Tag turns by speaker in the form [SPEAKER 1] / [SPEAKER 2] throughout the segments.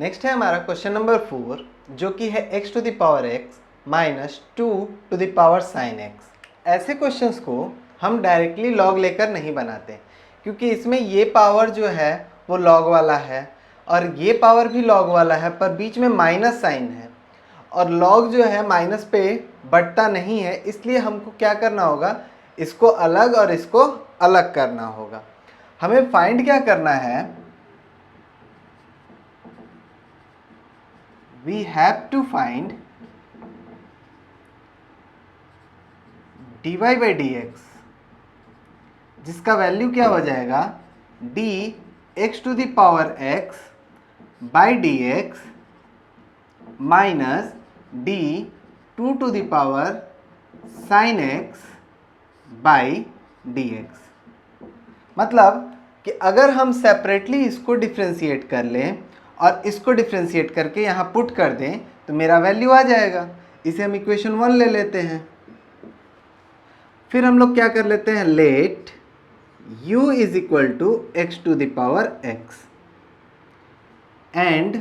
[SPEAKER 1] Next है हमारा question number 4 जो कि है x to the power x minus 2 to the power sine x। ऐसे क्वेश्चंस को हम डायरेक्टली लॉग लेकर नहीं बनाते क्योंकि इसमें ये पावर जो है वो लॉग वाला है और ये पावर भी लॉग वाला है, पर बीच में माइनस साइन है और लॉग जो है माइनस पे बढ़ता नहीं है, इसलिए हमको क्या करना होगा, इसको अलग और इसको अलग करना होगा। हमें फाइंड क्या करना है, we have to find dy by dx जिसका वैल्यू क्या हो जाएगा, d x to the power x by d x minus d 2 to the power sine x by d x. मतलब कि अगर हम सेपरेटली इसको डिफ्रेंशिएट कर लें और इसको डिफ्रेंशिएट करके यहाँ पुट कर दें तो मेरा वैल्यू आ जाएगा। इसे हम इक्वेशन 1 ले लेते हैं। फिर हम लोग क्या कर लेते हैं, let u is equal to x to the power x and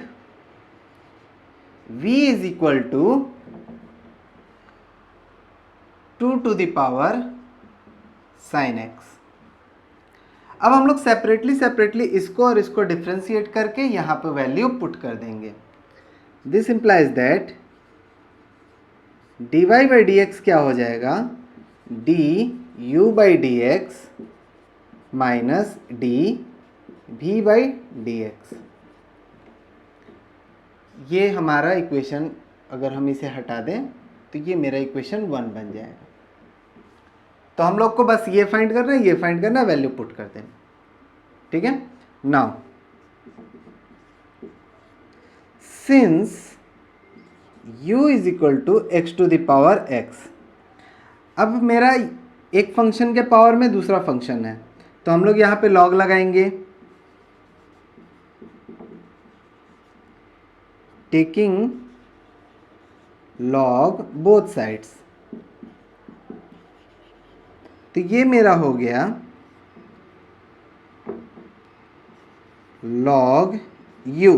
[SPEAKER 1] v is equal to 2 to the power sine x। अब हम लोग सेपरेटली इसको और इसको डिफ्रेंशिएट करके यहाँ पे वैल्यू पुट कर देंगे। This implies that dy by d x क्या हो जाएगा, du by d x minus v by d x. ये हमारा इक्वेशन, अगर हम इसे हटा दें तो ये मेरा इक्वेशन 1 बन जाएगा। तो हम लोग को बस ये फाइंड करना है, ये फाइंड करना है, वैल्यू पुट कर दें। ठीक है। Now since u is equal to x to the power x, अब मेरा एक फंक्शन के पावर में दूसरा फंक्शन है तो हम लोग यहाँ पे लॉग लगाएंगे, टेकिंग लॉग बोथ साइड्स। तो ये मेरा हो गया log u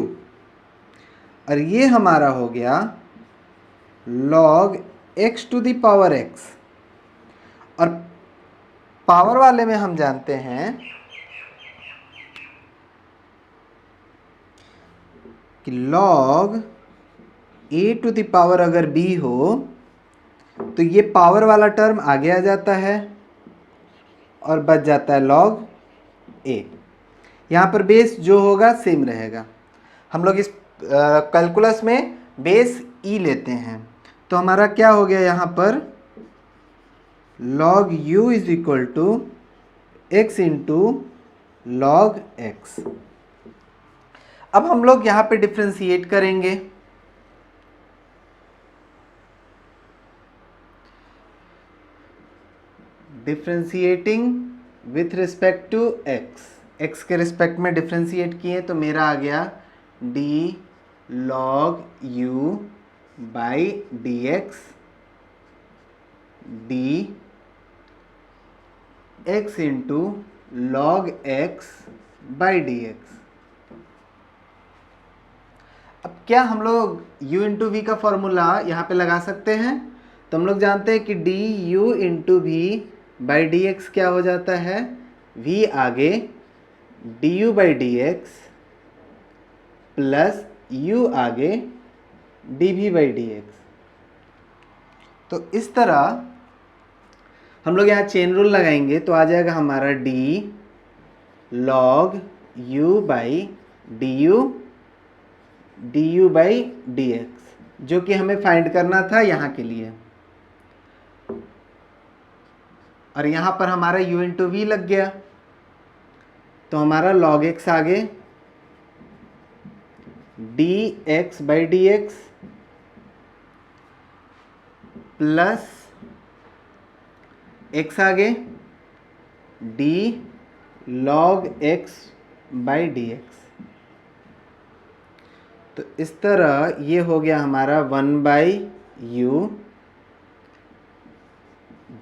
[SPEAKER 1] और ये हमारा हो गया log x to the power x। और पावर वाले में हम जानते हैं कि log a to the power अगर b हो तो ये पावर वाला टर्म आगे आ जाता है और बच जाता है log a। यहाँ पर बेस जो होगा सेम रहेगा। हम लोग इस कैलकुलस में बेस e लेते हैं तो हमारा क्या हो गया, यहाँ पर log u is equal to x into log x। अब हम लोग यहाँ पे डिफ्रेंशिएट करेंगे। Differentiating with respect to x के रिस्पेक्ट में डिफ्रेंशिएट किए तो मेरा आ गया d log u by d x d x into log x by d x. अब क्या हम लोग u इंटू वी का फॉर्मूला यहाँ पे लगा सकते हैं? तो हम लोग जानते हैं कि d u into v by d x क्या हो जाता है, v आगे d u by d x plus u आगे d v by d x. तो इस तरह हम लोग यहाँ चेन रूल लगाएंगे तो आ जाएगा हमारा d log u by D u by d x, जो कि हमें फाइंड करना था यहाँ के लिए। और यहाँ पर हमारा u इंटू वी लग गया तो हमारा log x आगे D x by d x plus x आगे D log x by d x. तो इस तरह ये हो गया हमारा 1 by U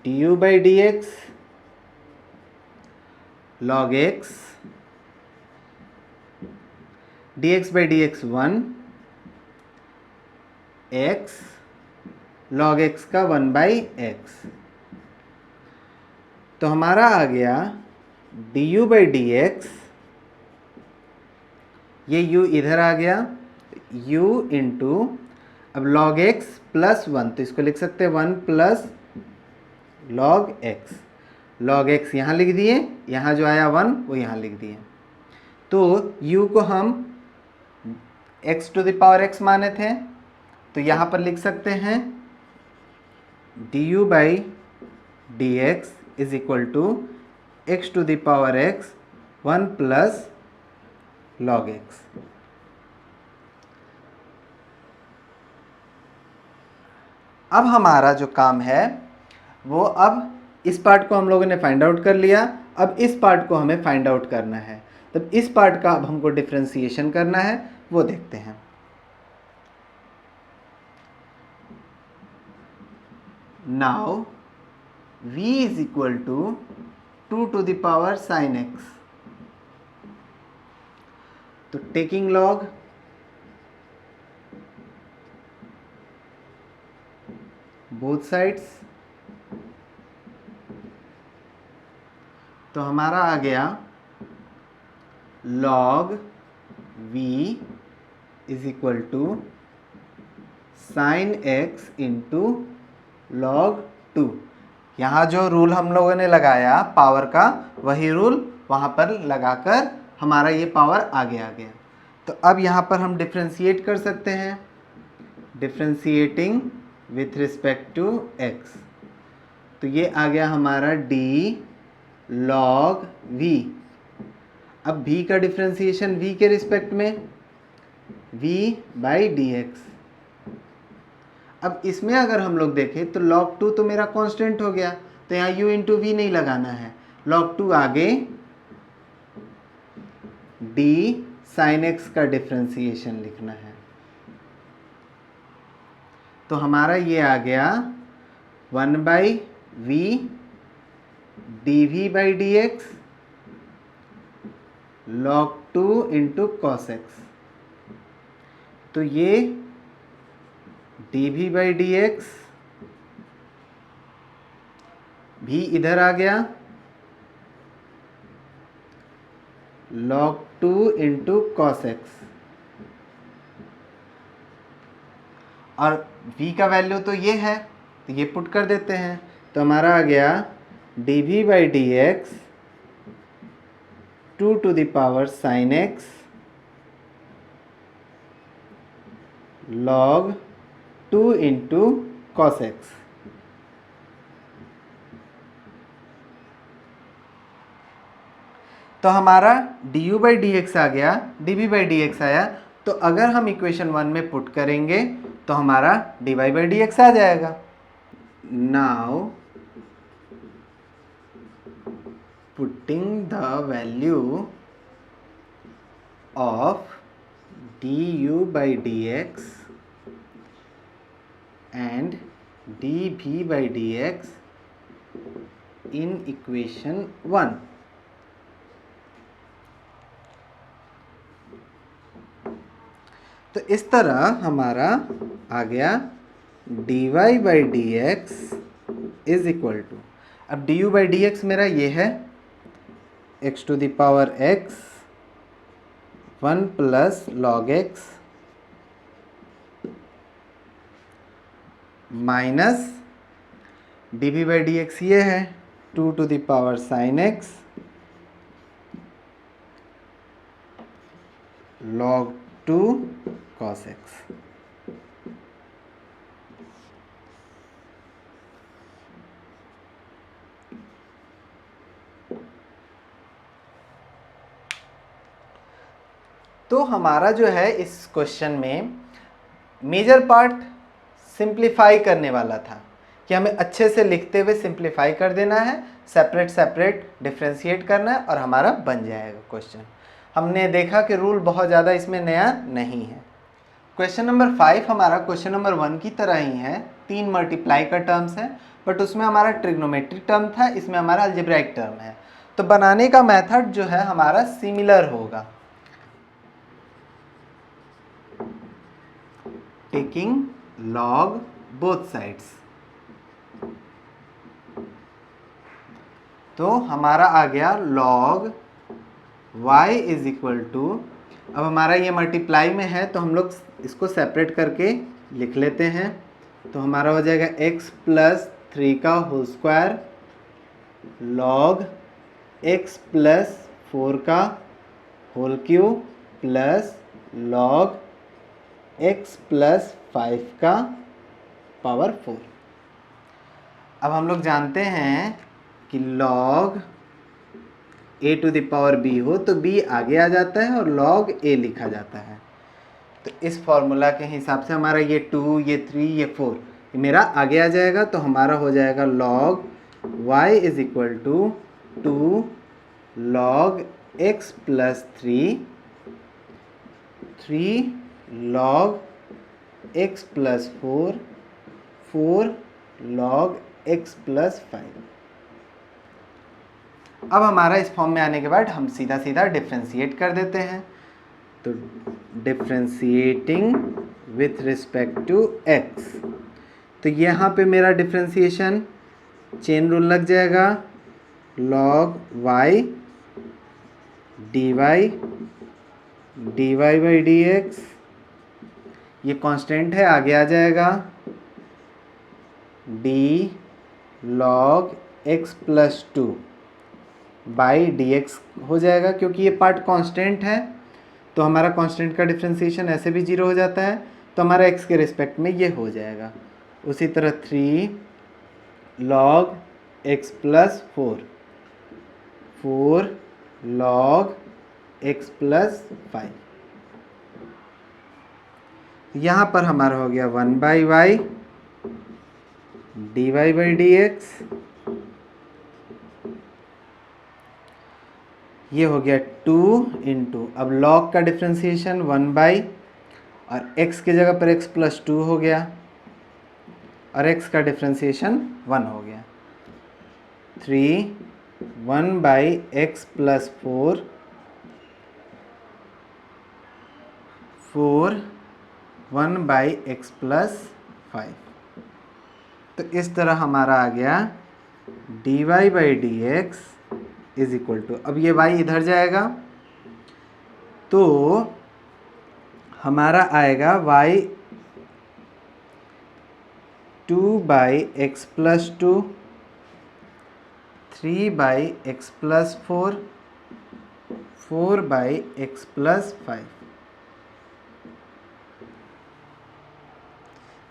[SPEAKER 1] D u by d x log x dx by dx 1, x log x का 1 by x। तो हमारा आ गया du by dx, ये u इधर आ गया, u इंटू अब log x प्लस 1, तो इसको लिख सकते हैं 1 plus log x। log x यहाँ लिख दिए, यहाँ जो आया 1 वो यहाँ लिख दिए। तो u को हम x to the power x माने थे, तो यहाँ पर लिख सकते हैं du by dx is equal to x to the power x 1 plus log x। अब हमारा जो काम है वो, अब इस पार्ट को हम लोगों ने फाइंड आउट कर लिया, अब इस पार्ट को हमें फाइंड आउट करना है। तब इस पार्ट का अब हमको डिफरेंशिएशन करना है, वो देखते हैं। Now v is equal to 2 to the power sin x, तो टेकिंग लॉग बोथ साइड्स, तो हमारा आ गया log v is equal to sine x into log 2। यहाँ जो रूल हम लोगों ने लगाया पावर का, वही रूल वहाँ पर लगाकर हमारा ये पावर आगे आ गया। तो अब यहाँ पर हम डिफ्रेंशिएट कर सकते हैं, differentiating with respect to x। तो ये आ गया हमारा d log v। अब v का डिफ्रेंशिएशन v के रिस्पेक्ट में v बाई dx। अब इसमें अगर हम लोग देखें तो log 2 तो मेरा कांस्टेंट हो गया, तो यहाँ u इंटू वी नहीं लगाना है, log 2 आगे d sin x का डिफ्रेंशिएशन लिखना है। तो हमारा ये आ गया 1 by v dv by dx log 2 into cos x। तो ये dv बाई dx भी इधर आ गया, log 2 इंटू cos x, और v का वैल्यू तो ये है, तो ये पुट कर देते हैं। तो हमारा आ गया dv by dx 2 to the power sin x log 2 into cos x। तो हमारा du बाई dx आ गया, dv बाई dx आया। तो अगर हम इक्वेशन 1 में पुट करेंगे तो हमारा dy बाई dx आ जाएगा। Now putting the value of du by dx and dv by dx in equation 1। तो इस तरह हमारा आ गया dy by dx is equal to, अब du by dx मेरा ये है x to the power x 1 plus log x minus dv by dx ये है 2 to the power sin x log 2 cos x। तो हमारा जो है इस क्वेश्चन में मेजर पार्ट सिंप्लीफाई करने वाला था कि हमें अच्छे से लिखते हुए सिंप्लीफाई कर देना है, सेपरेट सेपरेट डिफ्रेंशिएट करना है और हमारा बन जाएगा क्वेश्चन। हमने देखा कि रूल बहुत ज़्यादा इसमें नया नहीं है। क्वेश्चन नंबर 5 हमारा क्वेश्चन नंबर 1 की तरह ही है, 3 मल्टीप्लाई का टर्म्स है, बट उसमें हमारा ट्रिग्नोमेट्रिक टर्म था, इसमें हमारा अलजेब्राइक टर्म है। तो बनाने का मेथड जो है हमारा सिमिलर होगा। Taking log both sides. तो हमारा आ गया log y is equal to, अब हमारा ये मल्टीप्लाई में है तो हम लोग इसको सेपरेट करके लिख लेते हैं। तो हमारा हो जाएगा x प्लस 3 का whole square log x plus 4 का whole cube plus log x plus 5 का पावर 4। अब हम लोग जानते हैं कि log a to the power b हो तो b आगे आ जाता है और log a लिखा जाता है। तो इस फॉर्मूला के हिसाब से हमारा ये 2, ये 3, ये 4 ये मेरा आगे आ जाएगा। तो हमारा हो जाएगा log y is equal to 2 log x plus 3 log x plus 4 log x plus 5। अब हमारा इस फॉर्म में आने के बाद हम सीधा सीधा डिफ्रेंशिएट कर देते हैं। तो differentiating with respect to x, तो यहाँ पे मेरा डिफ्रेंशिएशन चेन रूल लग जाएगा log y dy by dx, ये कांस्टेंट है आगे आ जाएगा d log x plus 2 by dx हो जाएगा, क्योंकि ये पार्ट कांस्टेंट है तो हमारा कांस्टेंट का डिफ्रेंशिएशन ऐसे भी 0 हो जाता है, तो हमारा x के रिस्पेक्ट में ये हो जाएगा। उसी तरह 3 log x plus 4 log x plus 5। यहाँ पर हमारा हो गया 1 by y dy by dx, ये हो गया 2 इंटू, अब log का डिफ्रेंशिएशन 1 बाई और x की जगह पर x प्लस 2 हो गया और x का डिफ्रेंशिएशन 1 हो गया 3 1 by x plus 4 1 by x plus 5। तो इस तरह हमारा आ गया dy by dx is equal to, अब ये y इधर जाएगा तो हमारा आएगा y 2 by x plus 2 3 by x plus 4 by x plus 5,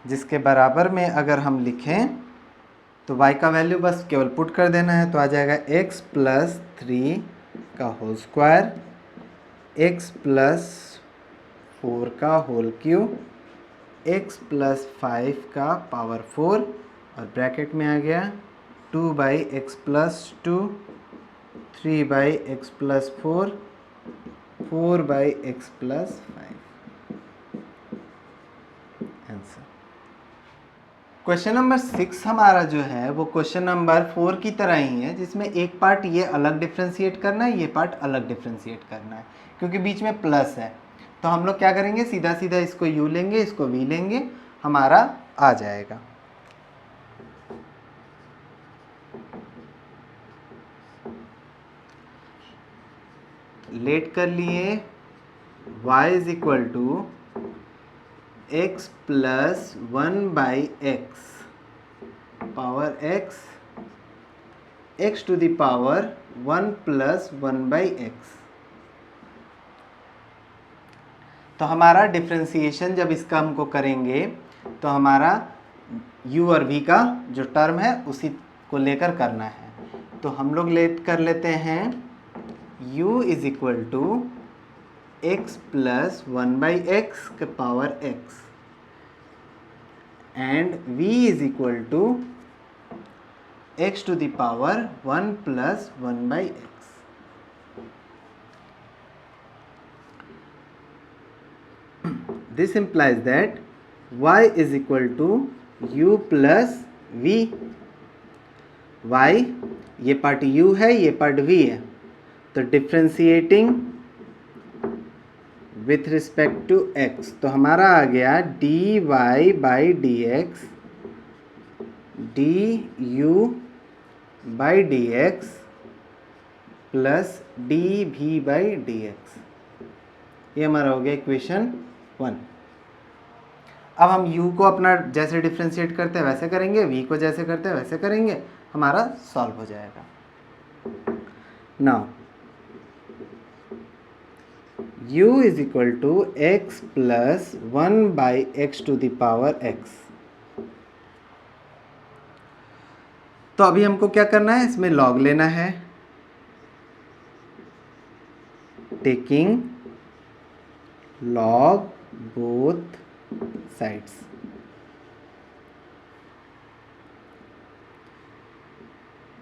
[SPEAKER 1] जिसके बराबर में अगर हम लिखें तो y का वैल्यू बस केवल पुट कर देना है। तो आ जाएगा x प्लस 3 का होल स्क्वायर x प्लस 4 का होल क्यूब x प्लस 5 का पावर 4 और ब्रैकेट में आ गया 2 by x plus 2 3 by x plus 4 by x plus 5। Answer. Question number 6 हमारा जो है वो क्वेश्चन नंबर 4 की तरह ही है, जिसमें एक पार्ट ये अलग डिफ्रेंशिएट करना है, ये पार्ट अलग डिफ्रेंशिएट करना है, क्योंकि बीच में प्लस है। तो हम लोग क्या करेंगे, सीधा सीधा इसको u लेंगे, इसको v लेंगे, हमारा आ जाएगा। लेट कर लिए y is equal to x plus 1 by x power x to the power 1 plus 1 by x. तो हमारा डिफ्रेंशिएशन जब इसका हमको करेंगे तो हमारा u और v का जो टर्म है उसी को लेकर करना है। तो हम लोग कर लेते हैं u is equal to x plus 1 by x के power x and v is equal to x to the power 1 plus 1 by x. This implies that y is equal to u plus v। y ये part u है, ये part v है, तो differentiating with respect to x, तो हमारा आ गया dy/dx du/dx plus dv/dx। ये हमारा हो गया इक्वेशन 1। अब हम u को अपना जैसे डिफ्रेंशिएट करते हैं वैसे करेंगे, v को जैसे करते हैं वैसे करेंगे, हमारा सॉल्व हो जाएगा। Now u is equal to x plus 1/x to the power x। तो अभी हमको क्या करना है, इसमें लॉग लेना है, टेकिंग लॉग बोथ साइड्स।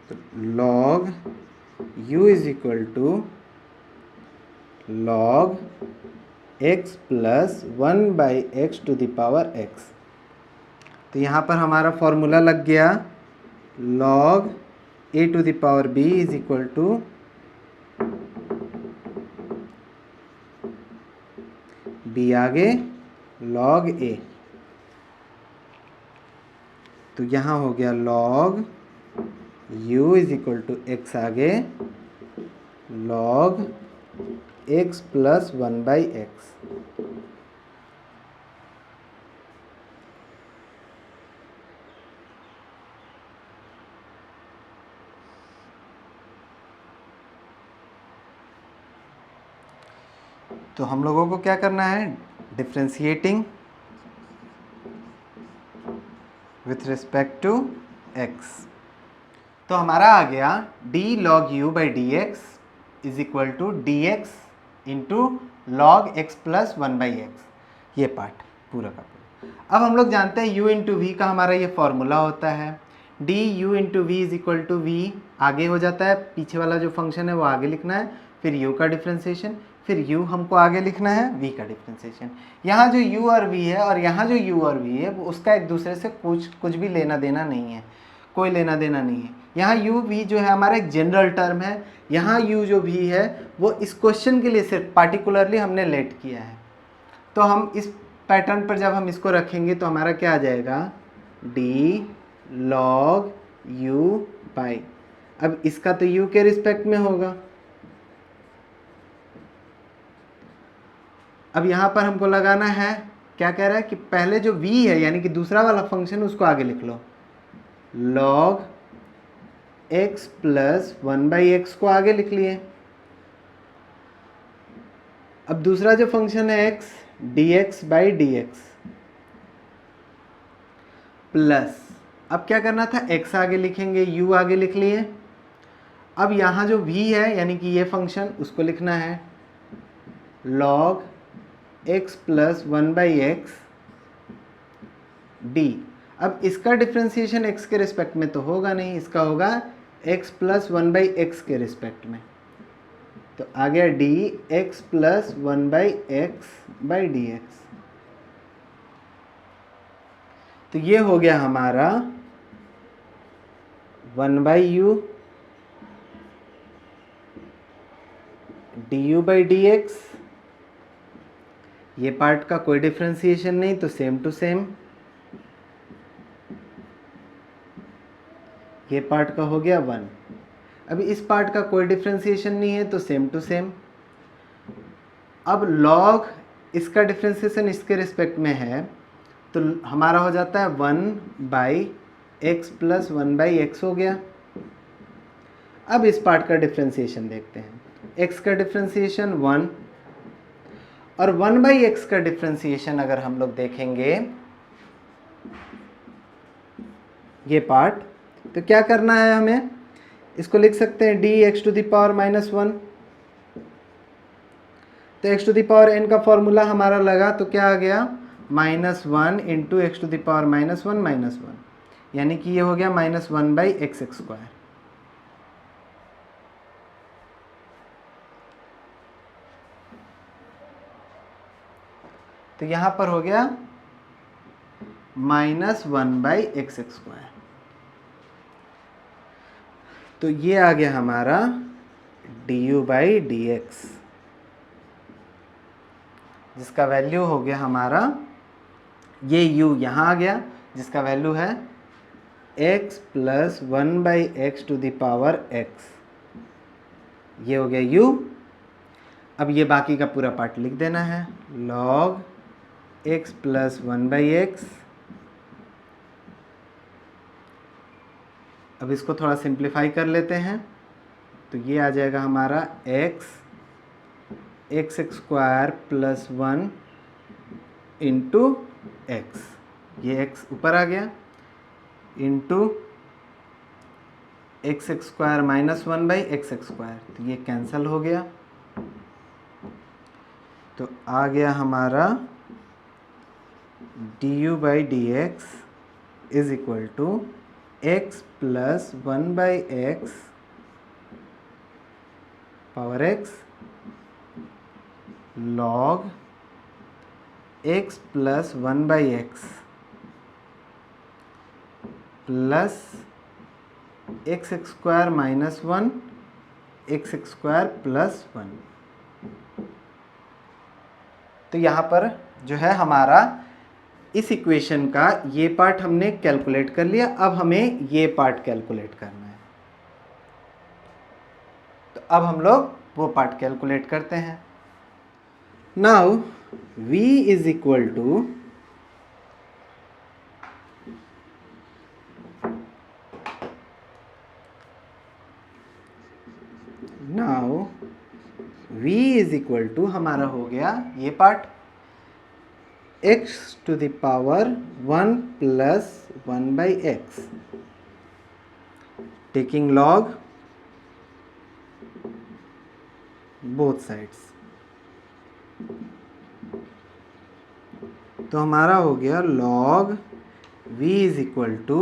[SPEAKER 1] तो log u is equal to log x plus 1/x to the power x। तो यहाँ पर हमारा फॉर्मूला लग गया, log a to the power b is equal to b आगे log a। तो यहाँ हो गया log u is equal to x आगे log x प्लस 1/x। तो हम लोगों को क्या करना है, differentiating with respect to x। तो हमारा आ गया d log u/dx is equal to dx into log x plus 1/x। ये पार्ट पूरा का पूरा। अब हम लोग जानते हैं u इंटू वी का हमारा ये फॉर्मूला होता है, d u into v is equal to v आगे हो जाता है, पीछे वाला जो फंक्शन है वो आगे लिखना है, फिर u का डिफ्रेंशिएशन, फिर u हमको आगे लिखना है v का डिफ्रेंशिएशन। यहाँ जो u और v है और यहाँ जो u और v है वो उसका एक दूसरे से कुछ भी लेना देना नहीं है, कोई लेना देना नहीं है। यहाँ u v जो है हमारा एक जनरल टर्म है, यहाँ u जो v है वो इस क्वेश्चन के लिए सिर्फ पार्टिकुलरली हमने लेट किया है। तो हम इस पैटर्न पर जब हम इसको रखेंगे तो हमारा क्या आ जाएगा, d log u बाई, अब इसका तो u के रिस्पेक्ट में होगा। अब यहाँ पर हमको लगाना है, क्या कह रहा है कि पहले जो v है यानी कि दूसरा वाला फंक्शन उसको आगे लिख लो, log x प्लस 1/x को आगे लिख लिए। अब दूसरा जो फंक्शन है x dx/dx प्लस, अब क्या करना था, x आगे लिखेंगे, u आगे लिख लिए। अब यहाँ जो v है यानी कि ये फंक्शन उसको लिखना है log x plus 1/x d। अब इसका डिफ्रेंशिएशन x के रिस्पेक्ट में तो होगा नहीं, इसका होगा x प्लस 1/x के रिस्पेक्ट में। तो आ गया d x प्लस 1/x/dx। तो ये हो गया हमारा 1/u du/dx। ये पार्ट का कोई डिफ्रेंशिएशन नहीं तो सेम टू सेम, ये पार्ट का हो गया 1। अभी इस पार्ट का कोई डिफ्रेंशिएशन नहीं है तो सेम टू सेम। अब log इसका डिफ्रेंशिएशन इसके रिस्पेक्ट में है तो हमारा हो जाता है 1/x प्लस 1/x हो गया। अब इस पार्ट का डिफ्रेंशिएशन देखते हैं, x का डिफ्रेंशिएशन 1 और 1/x का डिफ्रेंशिएशन अगर हम लोग देखेंगे ये पार्ट, तो क्या करना है हमें, इसको लिख सकते हैं dx टू द पावर -1। तो x to the power n का फॉर्मूला हमारा लगा तो क्या आ गया, -1 into x to the power -1 यानी कि ये हो गया -1/x²। तो यहाँ पर हो गया -1/x²। तो ये आ गया हमारा du/dx। जिसका वैल्यू हो गया हमारा, ये u यहाँ आ गया जिसका वैल्यू है x plus 1/x to the power x, ये हो गया u। अब ये बाकी का पूरा पार्ट लिख देना है, log x प्लस 1/x। अब इसको थोड़ा सिंप्लीफाई कर लेते हैं, तो ये आ जाएगा हमारा x square plus 1 into x, ये x ऊपर आ गया, into x square minus 1/x square, तो ये कैंसिल हो गया। तो आ गया हमारा du/dx is equal to x plus 1/x power x log x plus 1/x plus x square minus 1 x square plus 1। तो यहाँ पर जो है हमारा इस इक्वेशन का ये पार्ट हमने कैलकुलेट कर लिया, अब हमें ये पार्ट कैलकुलेट करना है। तो अब हम लोग वो पार्ट कैलकुलेट करते हैं। Now v is equal to हमारा हो गया ये part x to the power 1 plus 1/x, taking log both sides. तो हमारा हो गया log v is equal to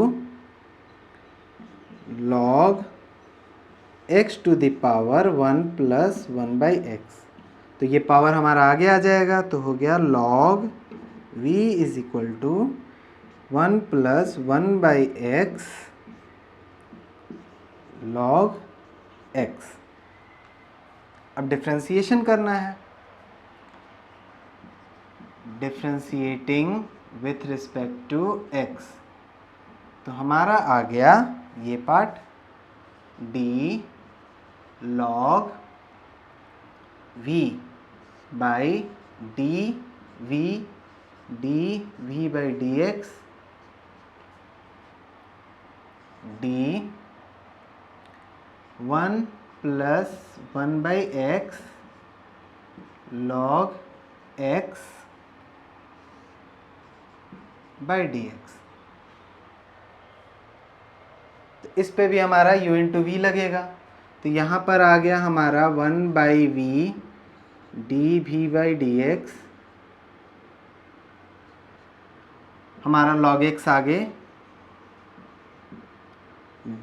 [SPEAKER 1] log x to the power 1 plus 1/x। तो ये पावर हमारा आगे आ जाएगा, तो हो गया log v is equal to 1 plus 1/x log x। अब डिफ्रेंसिएशन करना है, differentiating with respect to x। तो हमारा आ गया ये part d log v by dv dv/dx d 1 plus 1/x log x by dx। तो इस पे भी हमारा u इंटू वी लगेगा, तो यहाँ पर आ गया हमारा 1/v dv/dx, हमारा log x आगे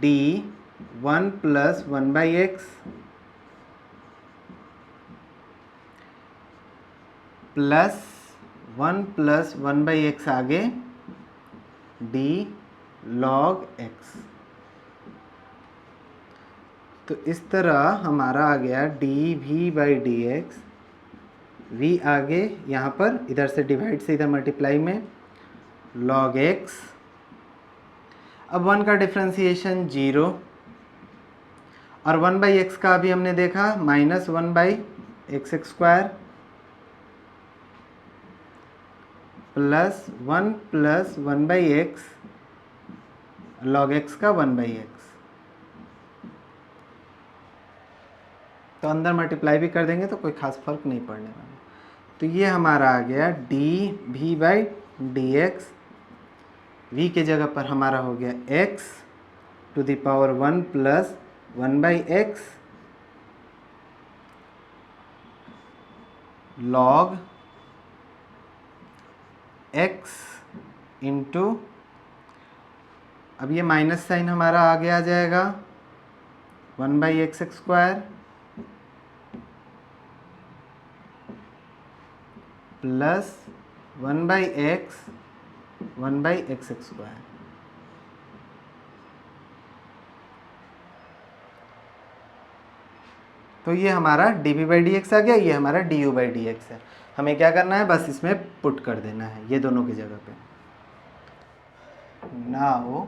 [SPEAKER 1] d 1 plus 1/x plus 1 plus 1/x आगे d log x। तो इस तरह हमारा आ गया dv/dx, v आगे यहाँ पर इधर से डिवाइड से इधर मल्टीप्लाई में log x। अब 1 का डिफ्रेंसिएशन 0 और 1/x का अभी हमने देखा minus 1/x square plus 1 plus 1/x log x का 1/x। तो अंदर मल्टीप्लाई भी कर देंगे तो कोई खास फर्क नहीं पड़ने वाला। तो ये हमारा आ गया dv/dx, v के जगह पर हमारा हो गया x to the power 1 plus 1/x log x into, अब ये माइनस साइन हमारा आगे आ जाएगा 1/x square plus 1/x 1/x square. तो ये हमारा dv/dx आ गया, ये हमारा du/dx है। हमें क्या करना है, बस इसमें पुट कर देना है ये दोनों की जगह पे। नाउ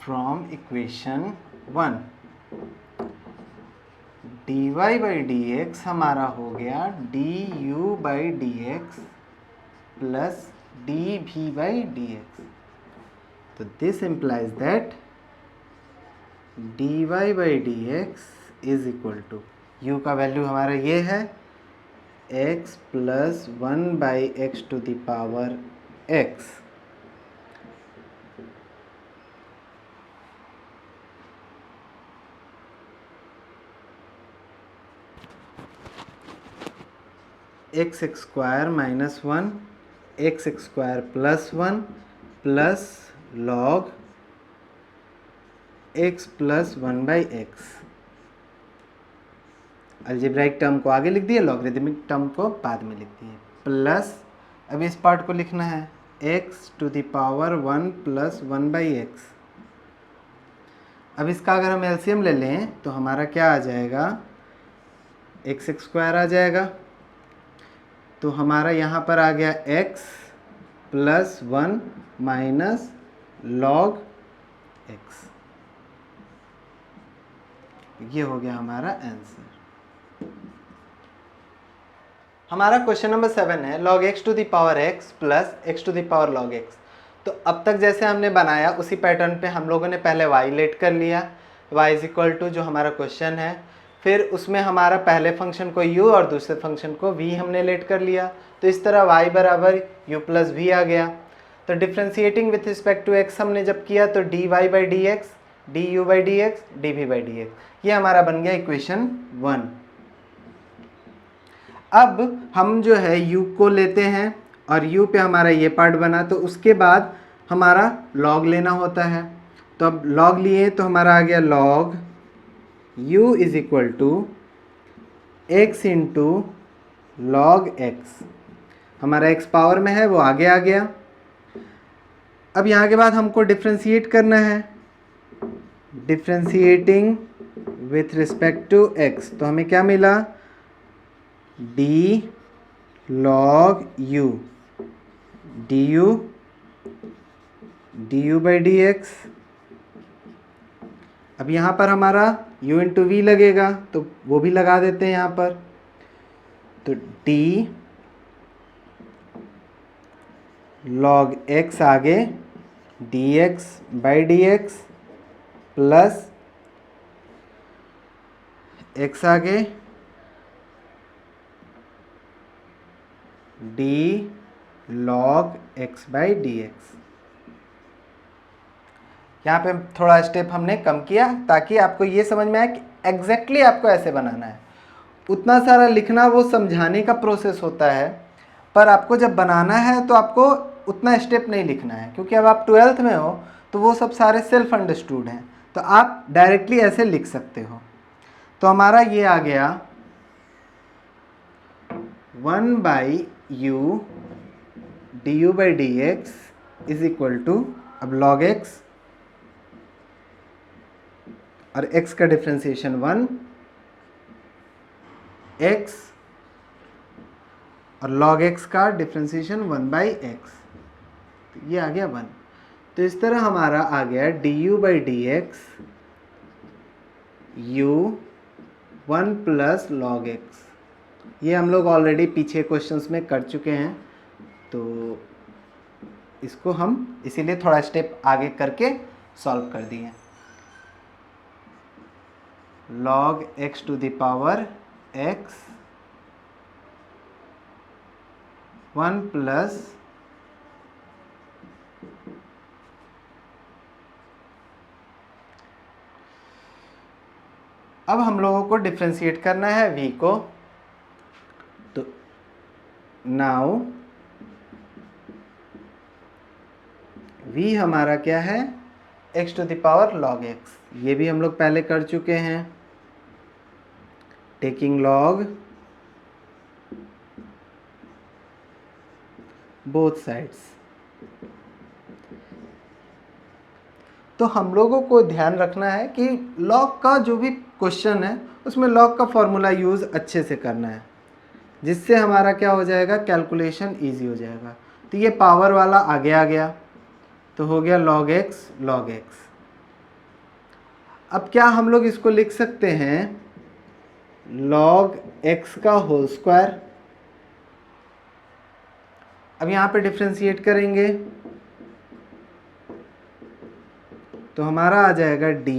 [SPEAKER 1] फ्रॉम इक्वेशन 1 dy/dx हमारा हो गया du/dx प्लस dv/dx। तो this implies that dy/dx is equal to, u का वैल्यू हमारा ये है x plus 1/x to the power x x square minus 1 x square plus 1 plus log x plus 1/x। Algebraic term को आगे लिख दिए, logarithmic term को बाद में लिख दिए, प्लस अब इस पार्ट को लिखना है x to the power 1 plus 1/x। अब इसका अगर हम एलसीएम ले लें तो हमारा क्या आ जाएगा, एक्स स्क्वायर आ जाएगा। तो हमारा यहाँ पर आ गया x plus 1 minus log x। ये हो गया हमारा आंसर। हमारा क्वेश्चन नंबर 7 है log x to the power x plus x to the power log x। तो अब तक जैसे हमने बनाया उसी पैटर्न पे हम लोगों ने पहले y लेट कर लिया, y इज इक्वल टू जो हमारा क्वेश्चन है, फिर उसमें हमारा पहले फंक्शन को u और दूसरे फंक्शन को v हमने लेट कर लिया। तो इस तरह y बराबर u प्लस v आ गया। तो differentiating with respect to x हमने जब किया तो dy/dx, du/dx, dv/dx, ये हमारा बन गया इक्वेशन 1। अब हम जो है u को लेते हैं और u पे हमारा ये पार्ट बना, तो उसके बाद हमारा log लेना होता है। तो अब log लिए तो हमारा आ गया log u is equal to x into log x। हमारा x पावर में है वो आगे आ गया। अब यहाँ के बाद हमको डिफ्रेंशिएट करना है, differentiating with respect to x। तो हमें क्या मिला, d log u du/dx। अब यहाँ पर हमारा u इंटू वी लगेगा तो वो भी लगा देते हैं यहाँ पर। तो d log x आगे dx/dx प्लस x आगे d log x/dx। यहाँ पे थोड़ा स्टेप हमने कम किया ताकि आपको ये समझ में आए कि एग्जैक्टली आपको ऐसे बनाना है। उतना सारा लिखना वो समझाने का प्रोसेस होता है, पर आपको जब बनाना है तो आपको उतना स्टेप नहीं लिखना है, क्योंकि अब आप 12th में हो तो वो सब सारे सेल्फ अंडरस्टूड हैं, तो आप डायरेक्टली ऐसे लिख सकते हो। तो हमारा ये आ गया 1/u du/dx is equal to, अब log x और x का डिफ्रेंशिएशन 1, x और log x का डिफ्रेंशिएशन 1/x, तो ये आ गया 1। तो इस तरह हमारा आ गया du/dx u 1 plus log x। ये हम लोग ऑलरेडी पीछे क्वेश्चंस में कर चुके हैं, तो इसको हम इसीलिए थोड़ा स्टेप आगे करके सॉल्व कर दिए। log x to the power x 1 plus अब हम लोगों को डिफ्रेंशिएट करना है v को। तो नाउ v हमारा क्या है, x to the power log x, ये भी हम लोग पहले कर चुके हैं। Taking log both sides. तो हम लोगों को ध्यान रखना है कि लॉग का जो भी क्वेश्चन है उसमें लॉग का फॉर्मूला यूज़ अच्छे से करना है, जिससे हमारा क्या हो जाएगा, कैलकुलेशन ईजी हो जाएगा। तो ये पावर वाला आगे आ गया, तो हो गया log x। अब क्या हम लोग इसको लिख सकते हैं log x का होल स्क्वायर। अब यहाँ पे डिफ्रेंशिएट करेंगे तो हमारा आ जाएगा d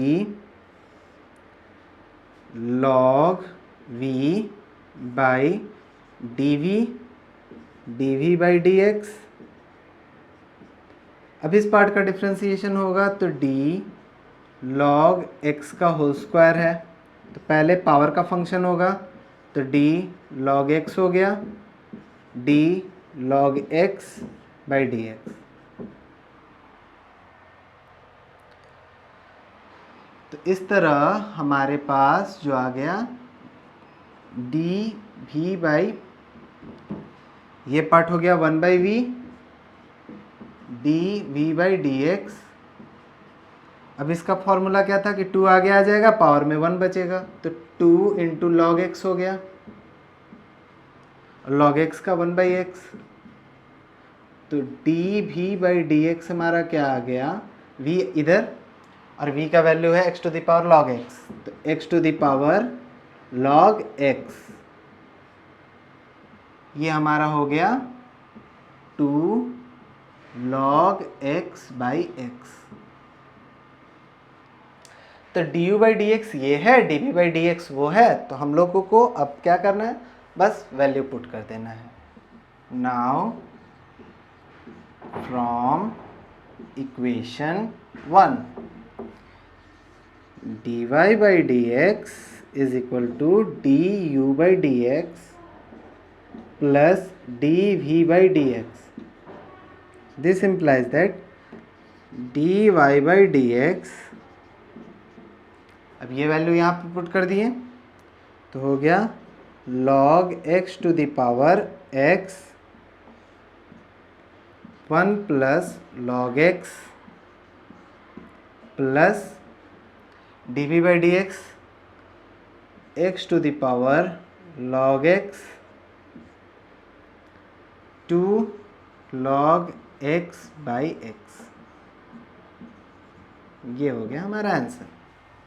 [SPEAKER 1] log v by dv by dx। अब इस पार्ट का डिफ्रेंशिएशन होगा तो d log x का होल स्क्वायर है, तो पहले पावर का फंक्शन होगा तो d log x हो गया, d log x by dx। तो इस तरह हमारे पास जो आ गया डी भी बाई, ये पार्ट हो गया 1 by v, d v by d x. अब इसका फॉर्मूला क्या था कि 2 आगे आ जाएगा, पावर में 1 बचेगा, तो 2 इंटू लॉग एक्स हो गया, लॉग एक्स का 1 बाई एक्स। तो डी भी बाई डी एक्स हमारा क्या आ गया, v इधर, और v का वैल्यू है x to the power log x, तो x to the power log x ये हमारा हो गया 2 log x बाई x। तो du बाई डी एक्स ये है, dv बाई डी एक्स वो है, तो हम लोगों को अब क्या करना है, बस वैल्यू पुट कर देना है। Now from equation 1 dy by dx is equal to du by dx plus dv by dx. This implies that dy by dx, अब ये वैल्यू यहाँ पे पुट कर दिए तो हो गया log x to the power x 1 plus log x plus dv by dx x to the power log x 2 log x by x। ये हो गया हमारा आंसर।